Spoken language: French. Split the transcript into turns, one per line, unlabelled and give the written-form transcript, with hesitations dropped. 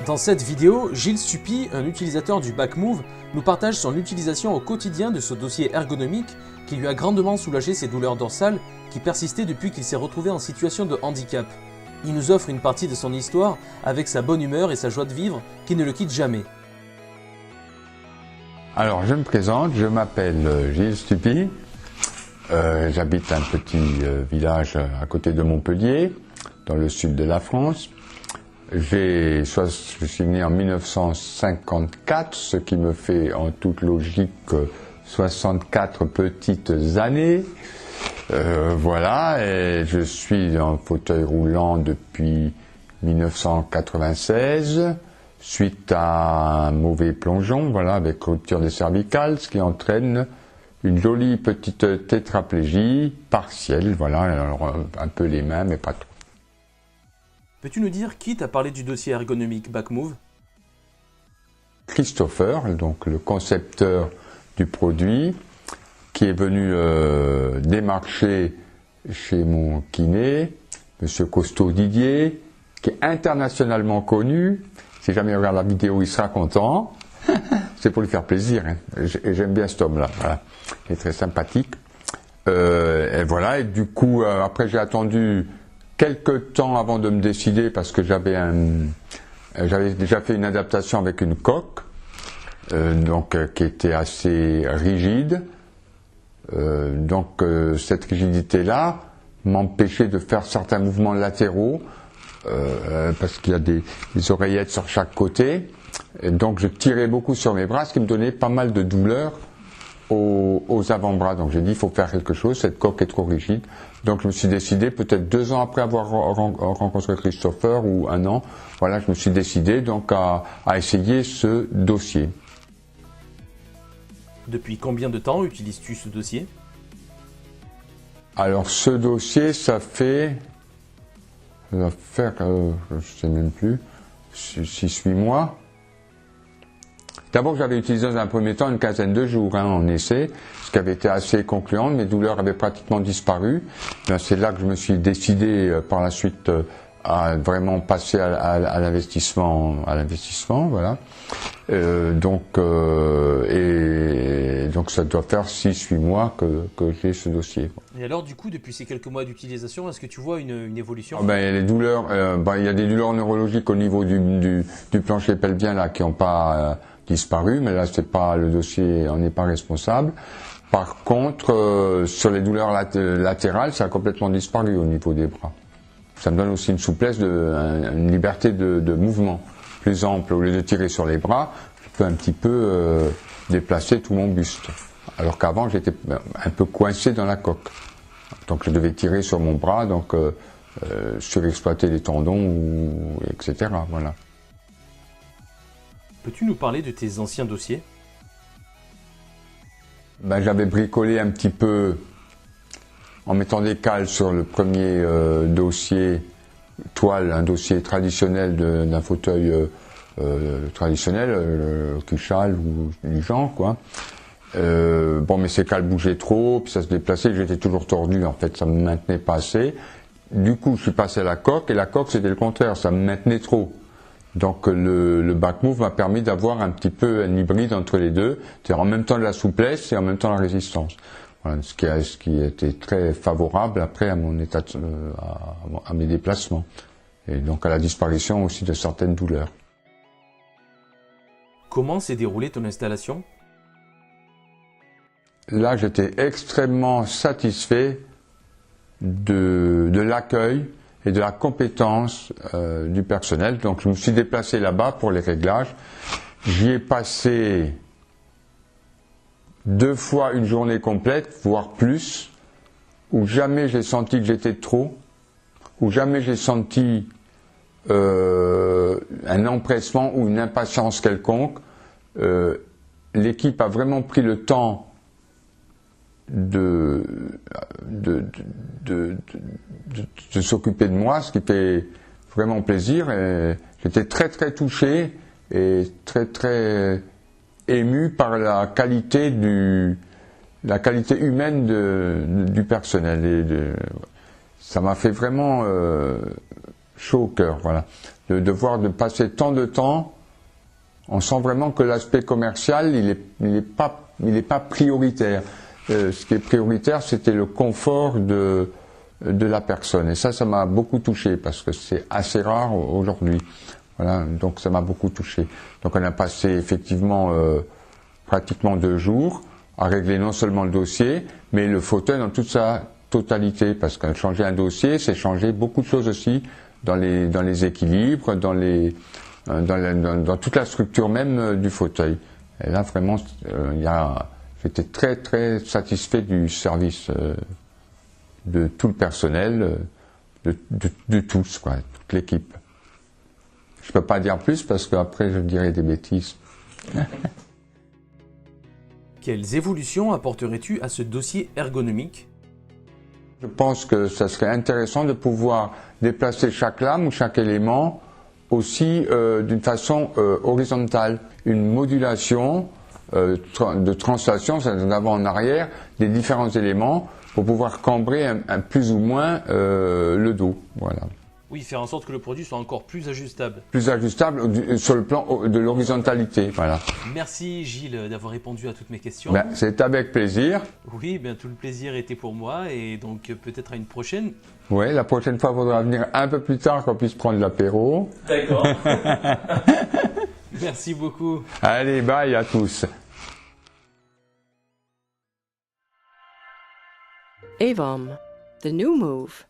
Dans cette vidéo, Gilles Stupi, un utilisateur du BackMove, nous partage son utilisation au quotidien de ce dossier ergonomique qui lui a grandement soulagé ses douleurs dorsales qui persistaient depuis qu'il s'est retrouvé en situation de handicap. Il nous offre une partie de son histoire avec sa bonne humeur et sa joie de vivre qui ne le quitte jamais.
Alors je me présente, je m'appelle Gilles Stupi, j'habite un petit village à côté de Montpellier, dans le sud de la France. Je suis né en 1954, ce qui me fait en toute logique 64 petites années. Voilà, et je suis en fauteuil roulant depuis 1996, suite à un mauvais plongeon, voilà, avec rupture des cervicales, ce qui entraîne une jolie petite tétraplégie partielle, voilà, alors un peu les mains, mais pas trop.
Peux-tu nous dire qui t'a parlé du dossier ergonomique BackMove ?
Christopher, donc le concepteur du produit, qui est venu démarcher chez mon kiné, Monsieur Costaud Didier, qui est internationalement connu. Si jamais il regarde la vidéo, il sera content. C'est pour lui faire plaisir, hein. Et j'aime bien cet homme-là. Voilà. Il est très sympathique. Et voilà. Et du coup, après, j'ai attendu quelques temps avant de me décider parce que j'avais déjà fait une adaptation avec une coque, qui était assez rigide. Cette rigidité-là m'empêchait de faire certains mouvements latéraux parce qu'il y a des oreillettes sur chaque côté. Et donc je tirais beaucoup sur mes bras, ce qui me donnait pas mal de douleur aux avant-bras. Donc j'ai dit il faut faire quelque chose, cette coque est trop rigide. Donc je me suis décidé, peut-être 2 ans après avoir rencontré Christopher, ou 1 an, voilà, je me suis décidé donc à essayer ce dossier.
Depuis combien de temps utilises-tu ce dossier ?
Alors ce dossier, ça va faire, je ne sais même plus, 6-8 mois. D'abord, j'avais utilisé dans un premier temps une quinzaine de jours en essai, ce qui avait été assez concluant. Mes douleurs avaient pratiquement disparu. C'est là que je me suis décidé par la suite à vraiment passer à l'investissement, voilà. Donc ça doit faire 6-8 mois que j'ai ce dossier.
Et alors du coup, depuis ces quelques mois d'utilisation, est-ce que tu vois une évolution ?
Les douleurs, il y a des douleurs neurologiques au niveau du plancher pelvien là qui n'ont pas disparu, mais là le dossier en est pas responsable. Par contre, sur les douleurs latérales, ça a complètement disparu au niveau des bras. Ça me donne aussi une souplesse, une liberté de mouvement plus ample. Au lieu de tirer sur les bras, je peux un petit peu déplacer tout mon buste. Alors qu'avant, j'étais un peu coincé dans la coque. Donc je devais tirer sur mon bras, surexploiter les tendons, etc. Voilà.
Peux-tu nous parler de tes anciens dossiers ?
J'avais bricolé un petit peu en mettant des cales sur le premier dossier toile, un dossier traditionnel d'un fauteuil traditionnel, Cuchal ou du genre, quoi. Mais ces cales bougeaient trop, puis ça se déplaçait, j'étais toujours tordu, en fait, ça me maintenait pas assez. Du coup, je suis passé à la coque, et la coque, c'était le contraire, ça me maintenait trop. Donc le BackMove m'a permis d'avoir un petit peu un hybride entre les deux, c'est-à-dire en même temps de la souplesse et en même temps la résistance. Voilà, ce qui a été très favorable après à mon état, à mes déplacements, et donc à la disparition aussi de certaines douleurs.
Comment s'est déroulée ton installation ?
Là, j'étais extrêmement satisfait de l'accueil et de la compétence du personnel. Donc je me suis déplacé là-bas pour les réglages. J'y ai passé 2 fois une journée complète, voire plus, où jamais j'ai senti que j'étais trop, où jamais j'ai senti un empressement ou une impatience quelconque. L'équipe a vraiment pris le temps de s'occuper de moi, ce qui fait vraiment plaisir. Et j'étais très très touché et très très ému par la qualité humaine du personnel. Ça m'a fait vraiment chaud au cœur, voilà. De passer tant de temps, on sent vraiment que l'aspect commercial, il est pas prioritaire. Ce qui est prioritaire, c'était le confort de la personne. Et ça m'a beaucoup touché parce que c'est assez rare aujourd'hui. Voilà, donc ça m'a beaucoup touché. Donc on a passé effectivement pratiquement 2 jours à régler non seulement le dossier, mais le fauteuil dans toute sa totalité. Parce que changer un dossier, c'est changer beaucoup de choses aussi dans les équilibres, dans toute la structure même du fauteuil. Et là vraiment, j'étais très très satisfait du service de tout le personnel, de tous, quoi, toute l'équipe. Je peux pas dire plus parce qu'après je dirais des bêtises.
Quelles évolutions apporterais-tu à ce dossier ergonomique?
Je pense que ça serait intéressant de pouvoir déplacer chaque lame ou chaque élément aussi d'une façon horizontale. Une modulation de translation, c'est d'avant en arrière, des différents éléments pour pouvoir cambrer un plus ou moins le dos. Voilà.
Oui, faire en sorte que le produit soit encore plus ajustable.
Plus ajustable sur le plan de l'horizontalité, voilà.
Merci Gilles d'avoir répondu à toutes mes questions.
Ben, c'est avec plaisir.
Oui, bien tout le plaisir était pour moi et donc peut-être à une prochaine.
Oui, la prochaine fois, il faudra venir un peu plus tard qu'on puisse prendre l'apéro.
D'accord. Merci beaucoup.
Allez, bye à tous.
Avon, the new move.